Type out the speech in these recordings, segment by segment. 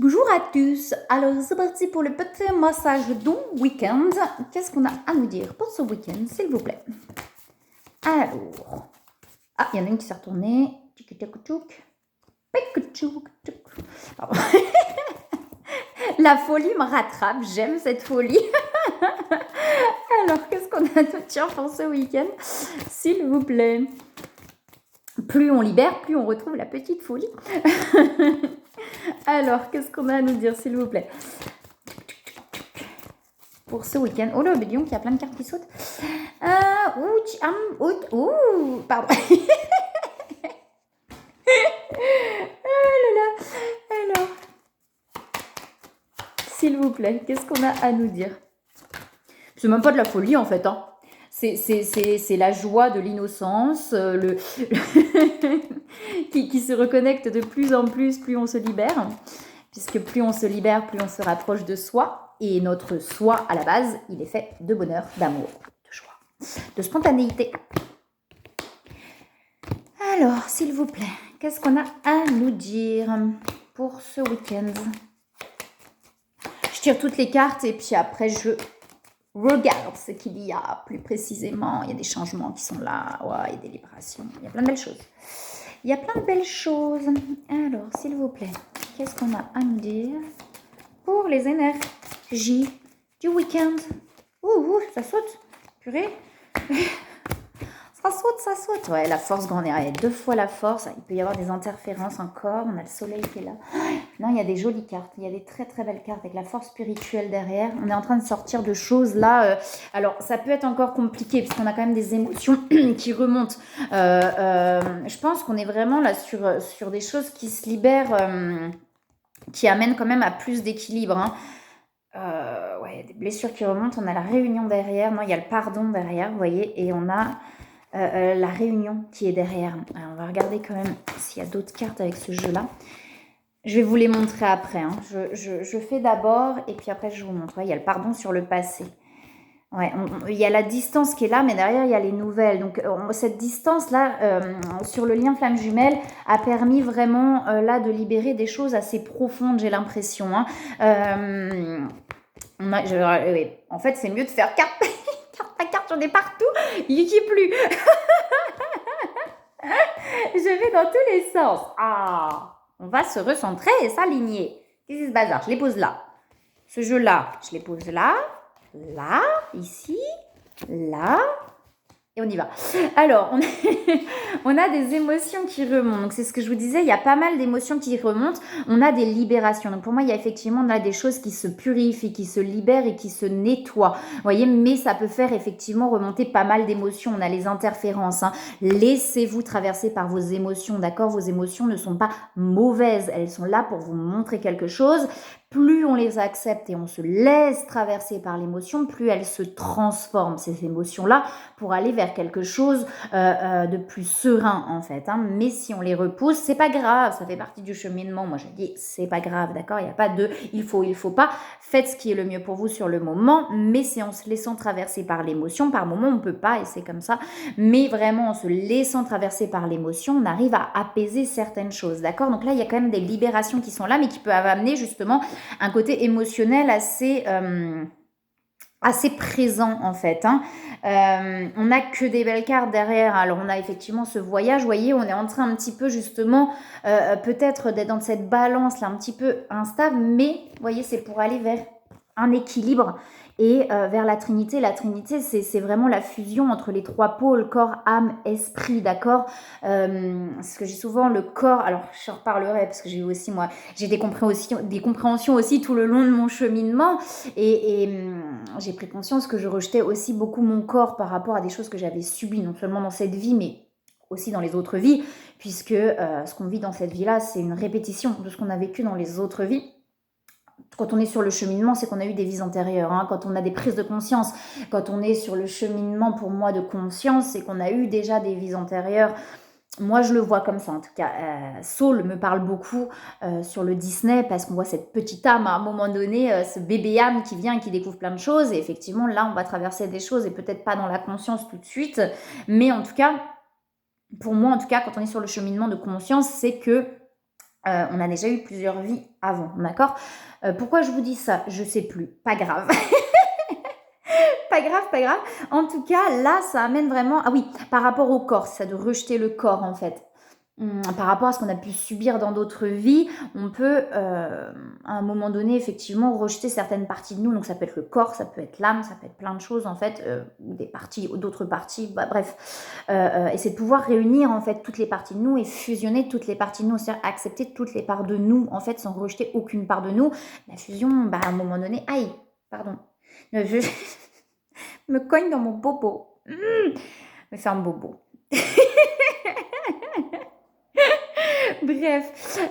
Bonjour à tous, alors c'est parti pour le petit massage du week-end. Qu'est-ce qu'on a à nous dire pour ce week-end, s'il vous plaît? Alors, il y en a une qui s'est retournée. Pardon. La folie me rattrape, j'aime cette folie. Alors, qu'est-ce qu'on a à nous dire pour ce week-end, s'il vous plaît? Plus on libère, plus on retrouve la petite folie. Alors, qu'est-ce qu'on a à nous dire, s'il vous plaît, pour ce week-end? Oh là, dis donc, il y a plein de cartes qui sautent. Pardon. Oh là là. Alors, s'il vous plaît, qu'est-ce qu'on a à nous dire? C'est même pas de la folie, en fait, hein. C'est la joie de l'innocence, qui se reconnecte de plus en plus on se libère, puisque plus on se libère, plus on se rapproche de soi, et notre soi, à la base, il est fait de bonheur, d'amour, de joie, de spontanéité. Alors, s'il vous plaît, qu'est-ce qu'on a à nous dire pour ce week-end? Je tire toutes les cartes et puis après je regarde ce qu'il y a plus précisément. Il y a des changements qui sont là, ouais, il y a des libérations, il y a plein de belles choses. Il y a plein de belles choses. Alors, s'il vous plaît, qu'est-ce qu'on a à nous dire pour les énergies du week-end? Ça saute, purée. Ça saute. Ouais, la force grande est 2 fois la force. Il peut y avoir des interférences encore. On a le soleil qui est là. Non, il y a des jolies cartes. Il y a des très très belles cartes avec la force spirituelle derrière. On est en train de sortir de choses là. Alors, ça peut être encore compliqué parce qu'on a quand même des émotions qui remontent. Je pense qu'on est vraiment là sur des choses qui se libèrent, qui amènent quand même à plus d'équilibre, hein. Ouais, des blessures qui remontent. On a la réunion derrière. Non, il y a le pardon derrière, vous voyez. Et on a la réunion qui est derrière. Alors, on va regarder quand même s'il y a d'autres cartes avec ce jeu-là. Je vais vous les montrer après, hein. Je fais d'abord et puis après je vous montre. Ouais, il y a le pardon sur le passé. Ouais, il y a la distance qui est là, mais derrière il y a les nouvelles. Donc cette distance-là, sur le lien flamme jumelle, a permis vraiment là de libérer des choses assez profondes, j'ai l'impression, hein. En fait, c'est mieux de faire carte carte, j'en ai partout, il n'y est plus. Je vais dans tous les sens. On va se recentrer et s'aligner. Qu'est-ce que ce bazar? Je les pose là. Ce jeu-là, je les pose là, là, ici, là, et on y va. Alors, on a des émotions qui remontent. Donc, c'est ce que je vous disais, il y a pas mal d'émotions qui remontent. On a des libérations. Donc, pour moi, il y a effectivement là des choses qui se purifient, qui se libèrent et qui se nettoient. Vous voyez, mais ça peut faire effectivement remonter pas mal d'émotions. On a les interférences, hein. Laissez-vous traverser par vos émotions, d'accord? Vos émotions ne sont pas mauvaises. Elles sont là pour vous montrer quelque chose. Plus on les accepte et on se laisse traverser par l'émotion, plus elles se transforment, ces émotions-là, pour aller vers quelque chose de plus serein, en fait, hein. Mais si on les repousse, c'est pas grave, ça fait partie du cheminement. Moi, je dis, c'est pas grave, d'accord? Il n'y a pas de il faut pas. Faites ce qui est le mieux pour vous sur le moment, mais c'est en se laissant traverser par l'émotion. Par moment, on peut pas, et c'est comme ça. Mais vraiment, en se laissant traverser par l'émotion, on arrive à apaiser certaines choses, d'accord? Donc là, il y a quand même des libérations qui sont là, mais qui peuvent amener justement un côté émotionnel assez présent, en fait, hein. On n'a que des belles cartes derrière. Alors on a effectivement ce voyage, vous voyez, on est en train un petit peu justement peut-être d'être dans cette balance là un petit peu instable, mais vous voyez, c'est pour aller vers un équilibre et vers la Trinité. La Trinité, c'est vraiment la fusion entre les 3 pôles, corps, âme, esprit, d'accord? Ce que j'ai souvent, le corps, alors je reparlerai parce que j'ai aussi, moi, j'ai des compréhensions aussi tout le long de mon cheminement et j'ai pris conscience que je rejetais aussi beaucoup mon corps par rapport à des choses que j'avais subies, non seulement dans cette vie, mais aussi dans les autres vies, puisque ce qu'on vit dans cette vie-là, c'est une répétition de ce qu'on a vécu dans les autres vies. Quand on est sur le cheminement, c'est qu'on a eu des vies antérieures, hein. Quand on a des prises de conscience, quand on est sur le cheminement, pour moi, de conscience, c'est qu'on a eu déjà des vies antérieures. Moi, je le vois comme ça, en tout cas. Saul me parle beaucoup sur le Disney, parce qu'on voit cette petite âme, à un moment donné, ce bébé âme qui vient et qui découvre plein de choses. Et effectivement, là, on va traverser des choses, et peut-être pas dans la conscience tout de suite. Mais en tout cas, pour moi, en tout cas, quand on est sur le cheminement de conscience, c'est que On a déjà eu plusieurs vies avant, d'accord? Pourquoi je vous dis ça? Je sais plus, pas grave. Pas grave, pas grave. En tout cas, là, ça amène vraiment... Ah oui, par rapport au corps, c'est ça de rejeter le corps, en fait. Par rapport à ce qu'on a pu subir dans d'autres vies, on peut, à un moment donné, effectivement, rejeter certaines parties de nous. Donc, ça peut être le corps, ça peut être l'âme, ça peut être plein de choses, en fait, ou des parties, ou d'autres parties, bah, bref. Et c'est de pouvoir réunir, en fait, toutes les parties de nous et fusionner toutes les parties de nous, c'est-à-dire accepter toutes les parts de nous, en fait, sans rejeter aucune part de nous. La fusion, bah, à un moment donné, aïe, pardon. Je me cogne dans mon bobo. Me fait un bobo. Bref,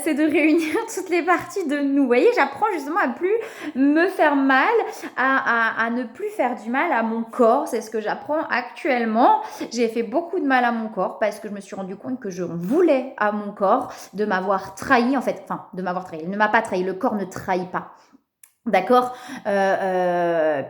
c'est de réunir toutes les parties de nous. Vous voyez, j'apprends justement à plus me faire mal, à ne plus faire du mal à mon corps. C'est ce que j'apprends actuellement. J'ai fait beaucoup de mal à mon corps parce que je me suis rendu compte que je voulais à mon corps de m'avoir trahi, en fait. Enfin, de m'avoir trahi. Il ne m'a pas trahi. Le corps ne trahit pas. D'accord,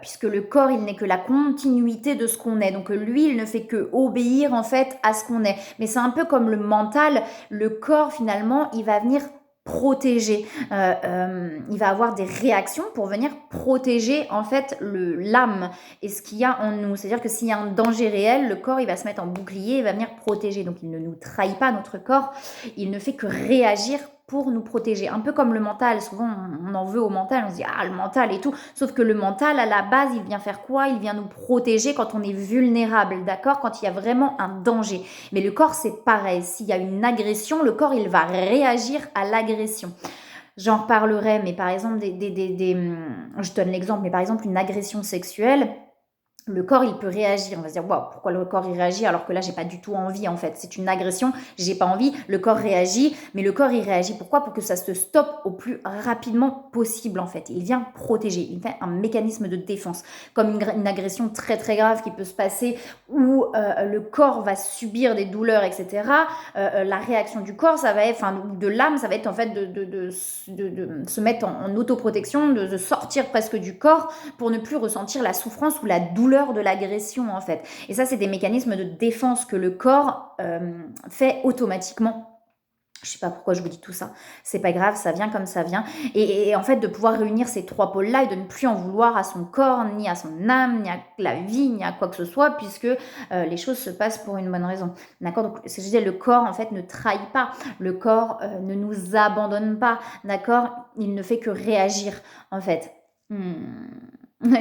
puisque le corps, il n'est que la continuité de ce qu'on est. Donc lui, il ne fait que obéir en fait à ce qu'on est. Mais c'est un peu comme le mental. Le corps, finalement, il va venir protéger. Il va avoir des réactions pour venir protéger en fait l'âme et ce qu'il y a en nous. C'est-à-dire que s'il y a un danger réel, le corps, il va se mettre en bouclier, il va venir protéger. Donc il ne nous trahit pas, notre corps. Il ne fait que réagir pour nous protéger. Un peu comme le mental, souvent on en veut au mental, on se dit ah le mental et tout, sauf que le mental à la base il vient faire quoi? Il vient nous protéger quand on est vulnérable, d'accord? Quand il y a vraiment un danger. Mais le corps c'est pareil, s'il y a une agression, le corps il va réagir à l'agression. J'en reparlerai, mais par exemple, je donne l'exemple, mais par exemple une agression sexuelle, le corps, il peut réagir. On va se dire, waouh, pourquoi le corps il réagit alors que là, j'ai pas du tout envie en fait. C'est une agression, j'ai pas envie. Le corps réagit, mais le corps il réagit. Pourquoi? Pour que ça se stoppe au plus rapidement possible en fait. Il vient protéger. Il fait un mécanisme de défense, comme une agression très très grave qui peut se passer où le corps va subir des douleurs, etc. La réaction du corps, ça va être, enfin, de l'âme, ça va être en fait de se mettre en autoprotection, de sortir presque du corps pour ne plus ressentir la souffrance ou la douleur de l'agression en fait. Et ça, c'est des mécanismes de défense que le corps fait automatiquement. Je sais pas pourquoi je vous dis tout ça. C'est pas grave, ça vient comme ça vient. Et en fait, de pouvoir réunir ces trois pôles-là et de ne plus en vouloir à son corps, ni à son âme, ni à la vie, ni à quoi que ce soit, puisque les choses se passent pour une bonne raison. D'accord? Donc, ce que je disais, le corps, en fait, ne trahit pas. Le corps ne nous abandonne pas. D'accord? Il ne fait que réagir, en fait.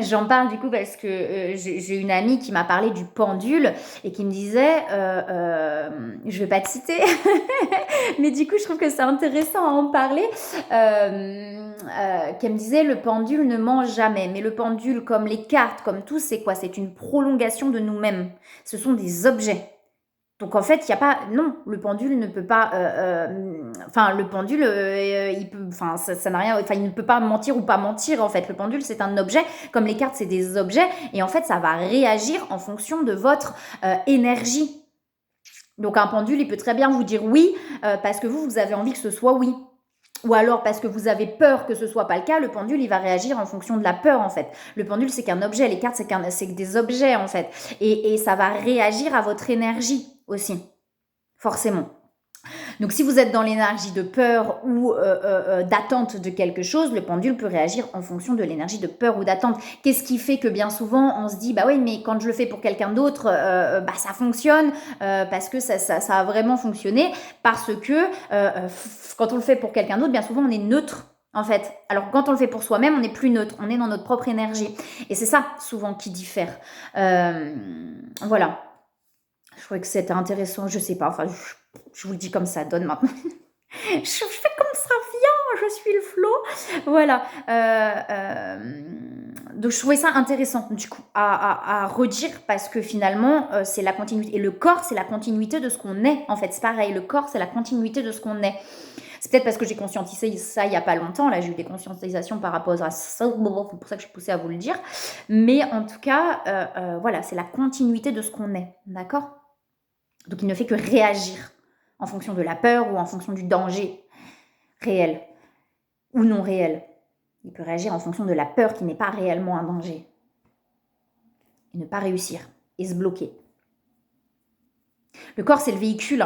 J'en parle du coup parce que j'ai une amie qui m'a parlé du pendule et qui me disait, je vais pas te citer, mais du coup je trouve que c'est intéressant à en parler, qu'elle me disait le pendule ne ment jamais, mais le pendule comme les cartes, comme tout, c'est quoi? C'est une prolongation de nous-mêmes, ce sont des objets. Donc en fait, il n'y a pas... Non, le pendule ne peut pas... Enfin, le pendule, il peut... Enfin, ça n'a rien... Enfin, il ne peut pas mentir ou pas mentir, en fait. Le pendule, c'est un objet. Comme les cartes, c'est des objets. Et en fait, ça va réagir en fonction de votre énergie. Donc un pendule, il peut très bien vous dire oui, parce que vous avez envie que ce soit oui. Ou alors parce que vous avez peur que ce soit pas le cas, le pendule il va réagir en fonction de la peur en fait. Le pendule c'est qu'un objet, les cartes c'est des objets en fait. Et ça va réagir à votre énergie aussi, forcément. Donc si vous êtes dans l'énergie de peur ou d'attente de quelque chose, le pendule peut réagir en fonction de l'énergie de peur ou d'attente. Qu'est-ce qui fait que bien souvent on se dit bah oui mais quand je le fais pour quelqu'un d'autre, bah ça fonctionne parce que ça a vraiment fonctionné parce que quand on le fait pour quelqu'un d'autre, bien souvent on est neutre. En fait, alors quand on le fait pour soi-même, on n'est plus neutre, on est dans notre propre énergie. Et c'est ça souvent qui diffère. Voilà. Je trouvais que c'était intéressant, je sais pas, enfin je vous le dis comme ça donne maintenant. je fais comme ça vient, je suis le flot. Voilà. Donc je trouvais ça intéressant du coup à redire parce que finalement c'est la continuité. Et le corps c'est la continuité de ce qu'on est en fait. C'est pareil, le corps c'est la continuité de ce qu'on est. C'est peut-être parce que j'ai conscientisé ça il n'y a pas longtemps. Là, j'ai eu des conscientisations par rapport à ça. C'est pour ça que je suis poussée à vous le dire. Mais en tout cas, voilà, c'est la continuité de ce qu'on est. D'accord? Donc, il ne fait que réagir en fonction de la peur ou en fonction du danger réel ou non réel. Il peut réagir en fonction de la peur qui n'est pas réellement un danger. Et ne pas réussir et se bloquer. Le corps, c'est le véhicule.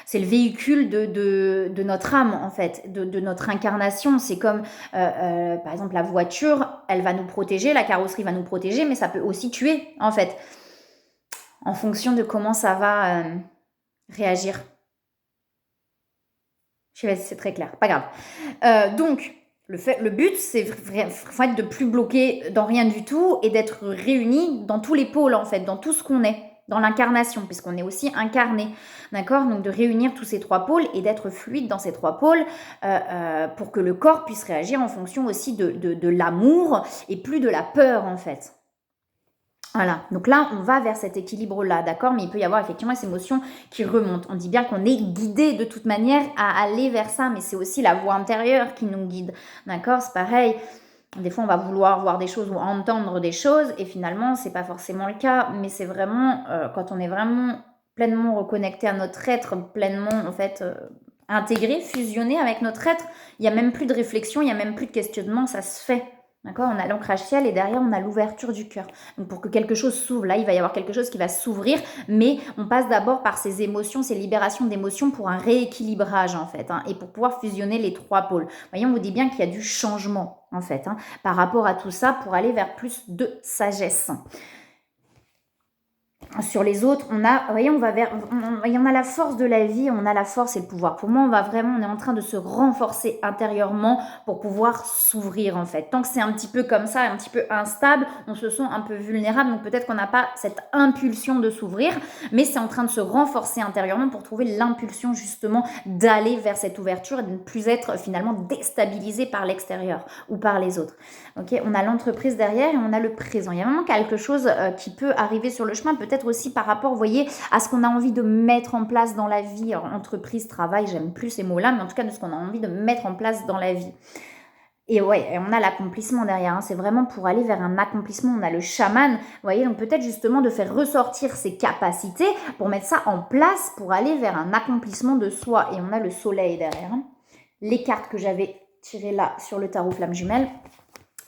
C'est le véhicule de notre âme, en fait, de notre incarnation. C'est comme, par exemple, la voiture, elle va nous protéger, la carrosserie va nous protéger, mais ça peut aussi tuer, en fait, en fonction de comment ça va réagir. Je sais pas si c'est très clair, pas grave. Donc, le but, c'est de plus bloquer dans rien du tout et d'être réunis dans tous les pôles, en fait, dans tout ce qu'on est, dans l'incarnation, puisqu'on est aussi incarné, d'accord? Donc, de réunir tous ces trois pôles et d'être fluide dans ces trois pôles pour que le corps puisse réagir en fonction aussi de l'amour et plus de la peur, en fait. Voilà, donc là, on va vers cet équilibre-là, d'accord? Mais il peut y avoir effectivement ces émotions qui remontent. On dit bien qu'on est guidé de toute manière à aller vers ça, mais c'est aussi la voix intérieure qui nous guide, d'accord? C'est pareil, des fois on va vouloir voir des choses ou entendre des choses, et finalement, c'est pas forcément le cas, mais c'est vraiment, quand on est vraiment pleinement reconnecté à notre être, pleinement, en fait, intégré, fusionné avec notre être, il n'y a même plus de réflexion, il n'y a même plus de questionnement, ça se fait. D'accord? On a l'ancrage ciel et derrière, on a l'ouverture du cœur. Donc, pour que quelque chose s'ouvre, là, il va y avoir quelque chose qui va s'ouvrir, mais on passe d'abord par ces émotions, ces libérations d'émotions pour un rééquilibrage, en fait, hein, et pour pouvoir fusionner les trois pôles. Vous voyez, on vous dit bien qu'il y a du changement, en fait, hein, par rapport à tout ça pour aller vers plus de sagesse. Sur les autres, on a, vous voyez, on va vers, on a la force de la vie, on a la force et le pouvoir. Pour moi, on est en train de se renforcer intérieurement pour pouvoir s'ouvrir, en fait. Tant que c'est un petit peu comme ça, un petit peu instable, on se sent un peu vulnérable, donc peut-être qu'on n'a pas cette impulsion de s'ouvrir, mais c'est en train de se renforcer intérieurement pour trouver l'impulsion, justement, d'aller vers cette ouverture et de ne plus être finalement déstabilisé par l'extérieur ou par les autres. Ok, on a l'entreprise derrière et on a le présent. Il y a vraiment quelque chose qui peut arriver sur le chemin, peut-être aussi par rapport, vous voyez, à ce qu'on a envie de mettre en place dans la vie. Alors, entreprise, travail, j'aime plus ces mots-là, mais en tout cas de ce qu'on a envie de mettre en place dans la vie. Et ouais, on a l'accomplissement derrière, hein. C'est vraiment pour aller vers un accomplissement. On a le chaman, vous voyez, donc peut-être justement de faire ressortir ses capacités pour mettre ça en place pour aller vers un accomplissement de soi. Et on a le soleil derrière, hein. Les cartes que j'avais tirées là sur le tarot flamme jumelle.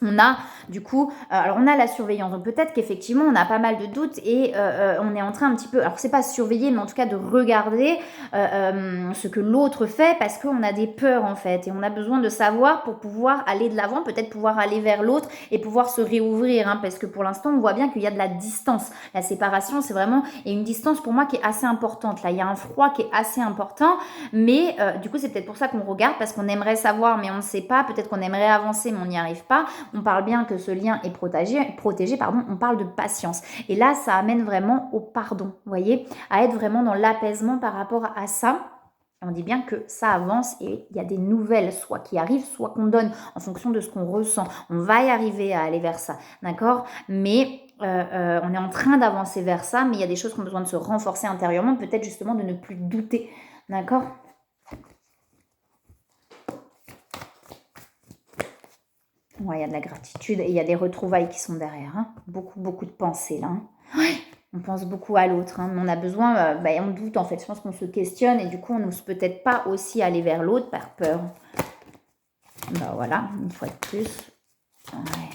On a du coup, alors on a la surveillance, donc peut-être qu'effectivement on a pas mal de doutes et on est en train un petit peu, alors c'est pas surveiller, mais en tout cas de regarder ce que l'autre fait parce qu'on a des peurs en fait et on a besoin de savoir pour pouvoir aller de l'avant, peut-être pouvoir aller vers l'autre et pouvoir se réouvrir, hein, parce que pour l'instant on voit bien qu'il y a de la distance. La séparation c'est vraiment, et une distance pour moi qui est assez importante, là il y a un froid qui est assez important, mais du coup c'est peut-être pour ça qu'on regarde parce qu'on aimerait savoir mais on ne sait pas, peut-être qu'on aimerait avancer mais on n'y arrive pas. On parle bien que ce lien est protégé, on parle de patience. Et là, ça amène vraiment au pardon, vous voyez, à être vraiment dans l'apaisement par rapport à ça. On dit bien que ça avance et il y a des nouvelles, soit qui arrivent, soit qu'on donne en fonction de ce qu'on ressent. On va y arriver à aller vers ça, d'accord? Mais on est en train d'avancer vers ça, mais il y a des choses qui ont besoin de se renforcer intérieurement, peut-être justement de ne plus douter, d'accord? Ouais, il y a de la gratitude et il y a des retrouvailles qui sont derrière, hein. Beaucoup de pensées là, hein. Ouais. On pense beaucoup à l'autre, hein. On a besoin, on doute en fait, je pense qu'on se questionne et du coup on n'ose peut-être pas aussi aller vers l'autre par peur. Voilà, une fois de plus. Ouais.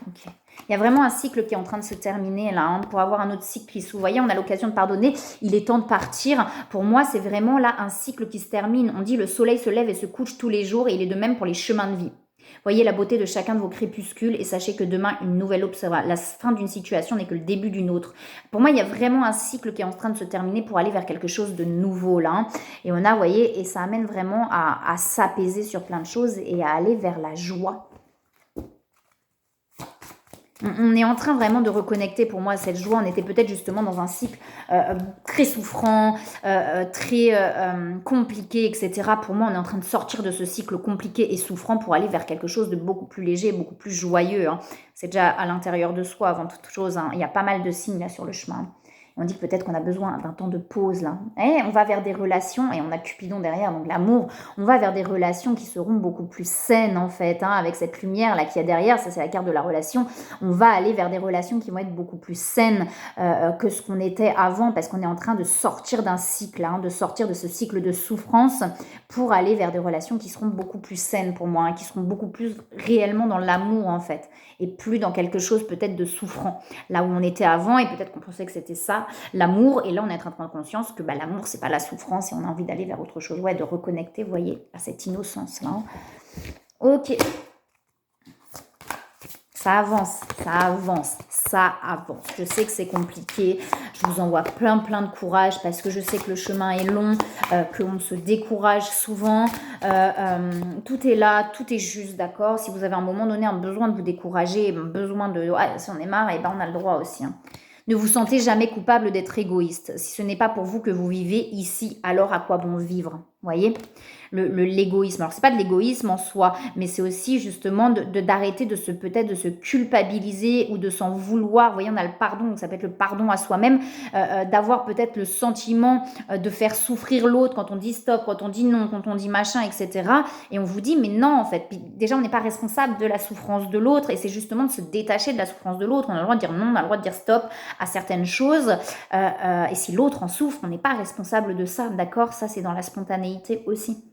Ok. Il y a vraiment un cycle qui est en train de se terminer là, hein, pour avoir un autre cycle qui s'ouvre. Vous voyez, on a l'occasion de pardonner, il est temps de partir. Pour moi, c'est vraiment là un cycle qui se termine. On dit le soleil se lève et se couche tous les jours et il est de même pour les chemins de vie. Voyez la beauté de chacun de vos crépuscules et sachez que demain, une nouvelle observera. La fin d'une situation n'est que le début d'une autre. Pour moi, il y a vraiment un cycle qui est en train de se terminer pour aller vers quelque chose de nouveau là, hein. Et on a, vous voyez, et ça amène vraiment à s'apaiser sur plein de choses et à aller vers la joie. On est en train vraiment de reconnecter pour moi cette joie. On était peut-être justement dans un cycle très souffrant, très compliqué, etc. Pour moi, on est en train de sortir de ce cycle compliqué et souffrant pour aller vers quelque chose de beaucoup plus léger, beaucoup plus joyeux, hein. C'est déjà à l'intérieur de soi avant toute chose, hein. Il y a pas mal de signes là sur le chemin. On dit que peut-être qu'on a besoin d'un temps de pause là. Et on va vers des relations, et on a Cupidon derrière, donc l'amour, on va vers des relations qui seront beaucoup plus saines en fait, hein, avec cette lumière là qu'il y a derrière, ça c'est la carte de la relation. On va aller vers des relations qui vont être beaucoup plus saines que ce qu'on était avant, parce qu'on est en train de sortir d'un cycle, hein, de sortir de ce cycle de souffrance pour aller vers des relations qui seront beaucoup plus saines pour moi, hein, qui seront beaucoup plus réellement dans l'amour en fait, et plus dans quelque chose peut-être de souffrant, là où on était avant, et peut-être qu'on pensait que c'était ça, ça, l'amour. Et là, on est en train de prendre conscience que l'amour, c'est pas la souffrance et on a envie d'aller vers autre chose. Ouais, de reconnecter, vous voyez, à cette innocence-là. Ok. Ça avance, ça avance, ça avance. Je sais que c'est compliqué. Je vous envoie plein de courage parce que je sais que le chemin est long, qu'on se décourage souvent. Tout est là, tout est juste, d'accord? Si vous avez à un moment donné un besoin de vous décourager, un besoin de... Ouais, si on est marre, on a le droit aussi. Hein. Ne vous sentez jamais coupable d'être égoïste. Si ce n'est pas pour vous que vous vivez ici, alors à quoi bon vivre? Vous voyez l'égoïsme. Alors, c'est pas de l'égoïsme en soi, mais c'est aussi justement d'arrêter de se culpabiliser ou de s'en vouloir. Vous voyez, on a le pardon, donc ça peut être le pardon à soi-même, d'avoir peut-être le sentiment de faire souffrir l'autre quand on dit stop, quand on dit non, quand on dit machin, etc. Et on vous dit, mais non, en fait. Puis déjà, on n'est pas responsable de la souffrance de l'autre et c'est justement de se détacher de la souffrance de l'autre. On a le droit de dire non, on a le droit de dire stop à certaines choses. Et si l'autre en souffre, on n'est pas responsable de ça, d'accord? Ça, c'est dans la spontanéité aussi.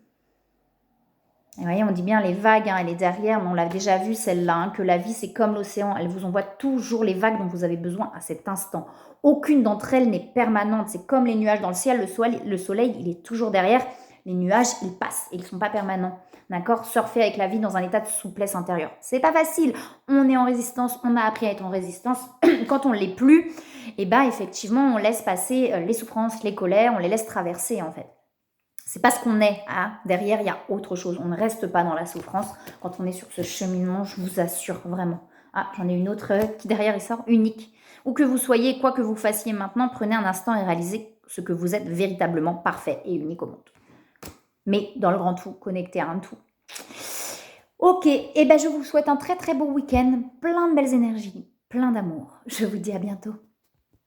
Et vous voyez, on dit bien les vagues, elle est derrière, mais on l'a déjà vu celle-là, que la vie c'est comme l'océan, elle vous envoie toujours les vagues dont vous avez besoin à cet instant. Aucune d'entre elles n'est permanente, c'est comme les nuages dans le ciel, le soleil il est toujours derrière, les nuages ils passent et ils ne sont pas permanents. D'accord? Surfer avec la vie dans un état de souplesse intérieure. C'est pas facile, on est en résistance, on a appris à être en résistance. Quand on ne l'est plus, effectivement on laisse passer les souffrances, les colères, on les laisse traverser en fait. C'est pas ce qu'on est. Hein. Derrière, il y a autre chose. On ne reste pas dans la souffrance quand on est sur ce cheminement, je vous assure vraiment. Ah, j'en ai une autre qui derrière il sort, unique. Où que vous soyez, quoi que vous fassiez maintenant, prenez un instant et réalisez ce que vous êtes véritablement parfait et unique au monde. Mais dans le grand tout, connecté à un tout. Ok, je vous souhaite un très beau week-end, plein de belles énergies, plein d'amour. Je vous dis à bientôt.